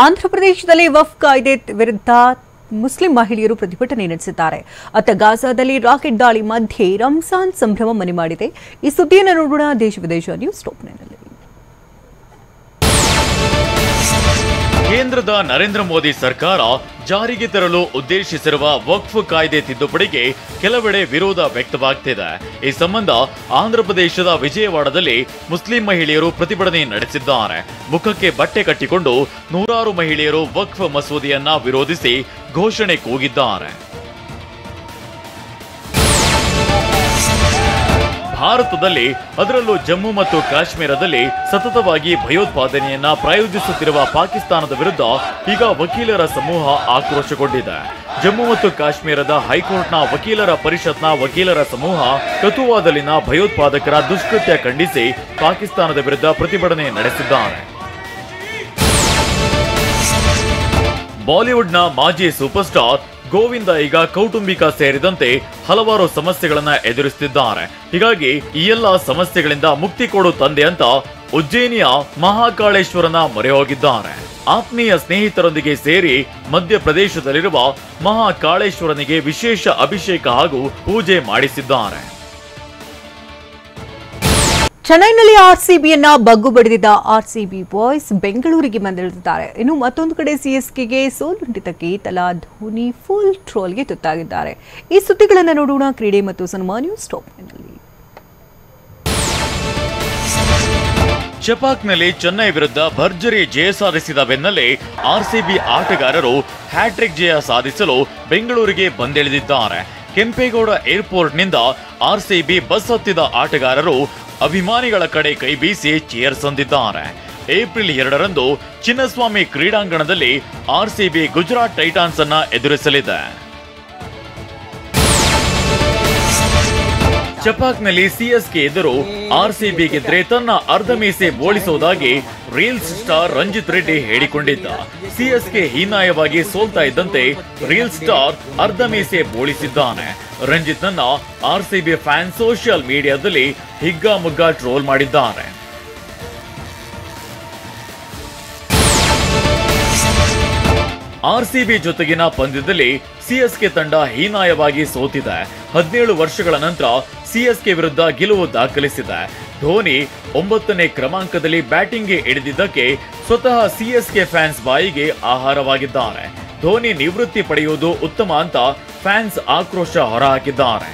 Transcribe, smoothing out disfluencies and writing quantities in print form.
ಆಂಧ್ರಪ್ರದೇಶದಲ್ಲಿ ವಕ್ಫ್ ಕಾಯ್ದೆ ವಿರುದ್ಧ ಮುಸ್ಲಿಂ ಮಹಿಳೆಯರು ಪ್ರತಿಭಟನೆ ನಡೆಸಿದ್ದಾರೆ. ಅತ್ತ ಗಾಜಾದಲ್ಲಿ ರಾಕೆಟ್ ದಾಳಿ ಮಧ್ಯೆ ರಂಜಾನ್ ಸಂಭ್ರಮ ಮನೆ ಮಾಡಿದೆ. ಈ ಸುದ್ದಿಯನ್ನು ನೋಡೋಣ ದೇಶ ವಿದೇಶ ನ್ಯೂಸ್ ಟಾಪ್ನಲ್ಲಿ. ಕೇಂದ್ರದ ನರೇಂದ್ರ ಮೋದಿ ಸರ್ಕಾರ ಜಾರಿಗೆ ತರಲು ಉದ್ದೇಶಿಸಿರುವ ವಕ್ಫ್ ಕಾಯ್ದೆ ತಿದ್ದುಪಡಿಗೆ ಕೆಲವೆಡೆ ವಿರೋಧ ವ್ಯಕ್ತವಾಗ್ತಿದೆ. ಈ ಸಂಬಂಧ ಆಂಧ್ರಪ್ರದೇಶದ ವಿಜಯವಾಡದಲ್ಲಿ ಮುಸ್ಲಿಂ ಮಹಿಳೆಯರು ಪ್ರತಿಭಟನೆ ನಡೆಸಿದ್ದಾರೆ. ಮುಖಕ್ಕೆ ಬಟ್ಟೆ ಕಟ್ಟಿಕೊಂಡು ನೂರಾರು ಮಹಿಳೆಯರು ವಕ್ಫ್ ಮಸೂದೆಯನ್ನ ವಿರೋಧಿಸಿ ಘೋಷಣೆ ಕೂಗಿದ್ದಾರೆ. ಭಾರತದಲ್ಲಿ ಅದರಲ್ಲೂ ಜಮ್ಮು ಮತ್ತು ಕಾಶ್ಮೀರದಲ್ಲಿ ಸತತವಾಗಿ ಭಯೋತ್ಪಾದನೆಯನ್ನ ಪ್ರಾಯೋಜಿಸುತ್ತಿರುವ ಪಾಕಿಸ್ತಾನದ ವಿರುದ್ಧ ಈಗ ವಕೀಲರ ಸಮೂಹ ಆಕ್ರೋಶಗೊಂಡಿದೆ. ಜಮ್ಮು ಮತ್ತು ಕಾಶ್ಮೀರದ ಹೈಕೋರ್ಟ್ನ ವಕೀಲರ ಪರಿಷತ್ನ ವಕೀಲರ ಸಮೂಹ ಕಥುವಾದಲ್ಲಿನ ಭಯೋತ್ಪಾದಕರ ದುಷ್ಕೃತ್ಯ ಖಂಡಿಸಿ ಪಾಕಿಸ್ತಾನದ ವಿರುದ್ಧ ಪ್ರತಿಭಟನೆ ನಡೆಸಿದ್ದಾರೆ. ಬಾಲಿವುಡ್ನ ಮಾಜಿ ಸೂಪರ್ ಸ್ಟಾರ್ ಗೋವಿಂದ ಈಗ ಕೌಟುಂಬಿಕ ಸೇರಿದಂತೆ ಹಲವಾರು ಸಮಸ್ಯೆಗಳನ್ನ ಎದುರಿಸುತ್ತಿದ್ದಾರೆ. ಹೀಗಾಗಿ ಈ ಎಲ್ಲ ಸಮಸ್ಯೆಗಳಿಂದ ಮುಕ್ತಿ ಕೊಡು ತಂದೆ ಅಂತ ಉಜ್ಜಯಿನಿಯ ಮಹಾಕಾಳೇಶ್ವರನ ಮೊರೆ ಹೋಗಿದ್ದಾರೆ. ಆತ್ಮೀಯ ಸ್ನೇಹಿತರೊಂದಿಗೆ ಸೇರಿ ಮಧ್ಯಪ್ರದೇಶದಲ್ಲಿರುವ ಮಹಾಕಾಳೇಶ್ವರನಿಗೆ ವಿಶೇಷ ಅಭಿಷೇಕ ಹಾಗೂ ಪೂಜೆ ಮಾಡಿಸಿದ್ದಾರೆ. ಚೆನ್ನೈನಲ್ಲಿ ಆರ್ಸಿಬಿಯನ್ನ ಬಗ್ಗು ಬಡಿದಿದ್ದ ಆರ್ಸಿಬಿ ಬಾಯ್ಸ್ ಬೆಂಗಳೂರಿಗೆ ಬಂದಿಳಿದಿದ್ದಾರೆ. ಇನ್ನು ಮತ್ತೊಂದು ಕಡೆ ಸಿಎಸ್ಕೆಗೆ ಸೋಲುಂಟಿತಕ್ಕೆ ತಲಾ ಧೋನಿ ಫುಲ್ ಟ್ರೋಲ್ಗೆ ತುತ್ತಾಗಿದ್ದಾರೆ. ಈ ಸುದ್ದಿಗಳನ್ನು ನೋಡೋಣ ಕ್ರೀಡೆ ಮತ್ತು ಸಿನಿಮಾ ನ್ಯೂಸ್ ಟಾಪ್ನಲ್ಲಿ. ಚೆಪಾಕ್ನಲ್ಲಿ ಚೆನ್ನೈ ವಿರುದ್ಧ ಭರ್ಜರಿ ಜಯ ಸಾಧಿಸಿದ ಬೆನ್ನಲ್ಲೇ ಆರ್ಸಿಬಿ ಆಟಗಾರರು ಹ್ಯಾಟ್ರಿಕ್ ಜಯ ಸಾಧಿಸಲು ಬೆಂಗಳೂರಿಗೆ ಬಂದಿಳಿದಿದ್ದಾರೆ. ಕೆಂಪೇಗೌಡ ಏರ್ಪೋರ್ಟ್ನಿಂದ ಆರ್ಸಿಬಿ ಬಸ್ ಹತ್ತಿದ ಆಟಗಾರರು ಅಭಿಮಾನಿಗಳ ಕಡೆ ಕೈ ಬೀಸಿ ಚೇರ್ಸ್ ಹೊಂದಿದ್ದಾರೆ. ಏಪ್ರಿಲ್ 2ರಂದು ಚಿನ್ನಸ್ವಾಮಿ ಕ್ರೀಡಾಂಗಣದಲ್ಲಿ ಆರ್ಸಿಬಿ ಗುಜರಾತ್ ಟೈಟಾನ್ಸ್ ಅನ್ನ ಎದುರಿಸಲಿದೆ. ಚೆಪಾಕ್ನಲ್ಲಿ ಸಿಎಸ್ಕೆ ಎದುರು ಆರ್ಸಿಬಿ ಗೆದ್ರೆ ತನ್ನ ಅರ್ಧ ಮೀಸೆ ಬೋಳಿಸುವುದಾಗಿ ರೀಲ್ಸ್ ಸ್ಟಾರ್ ರಂಜಿತ್ ರೆಡ್ಡಿ ಹೇಳಿಕೊಂಡಿದ್ದ. ಸಿಎಸ್ಕೆ ಹೀನಾಯವಾಗಿ ಸೋಲ್ತಾ ಇದ್ದಂತೆ ರೀಲ್ ಸ್ಟಾರ್ ಅರ್ಧ ಮೀಸೆ ಬೋಳಿಸಿದ್ದಾನೆ. ರಂಜಿತ್ ನನ್ನ ಆರ್ಸಿಬಿ ಫ್ಯಾನ್ ಸೋಷಿಯಲ್ ಮೀಡಿಯಾದಲ್ಲಿ ಹಿಗ್ಗಾಮುಗ್ಗಾ ಟ್ರೋಲ್ ಮಾಡಿದ್ದಾರೆ. ಆರ್ಸಿಬಿ ಜೊತೆಗಿನ ಪಂದ್ಯದಲ್ಲಿ ಸಿಎಸ್ಕೆ ತಂಡ ಹೀನಾಯವಾಗಿ ಸೋತಿದೆ. 17 ವರ್ಷಗಳ ನಂತರ ಸಿಎಸ್ಕೆ ವಿರುದ್ಧ ಗೆಲುವು ದಾಖಲಿಸಿದೆ. ಧೋನಿ 9ನೇ ಕ್ರಮಾಂಕದಲ್ಲಿ ಬ್ಯಾಟಿಂಗ್ಗೆ ಇಳಿದಿದ್ದಕ್ಕೆ ಸ್ವತಃ ಸಿಎಸ್ಕೆ ಫ್ಯಾನ್ಸ್ ಬಾಯಿಗೆ ಆಹಾರವಾಗಿದ್ದಾರೆ. ಧೋನಿ ನಿವೃತ್ತಿ ಪಡೆಯುವುದು ಉತ್ತಮ ಅಂತ ಫ್ಯಾನ್ಸ್ ಆಕ್ರೋಶ ಹೊರಹಾಕಿದ್ದಾರೆ.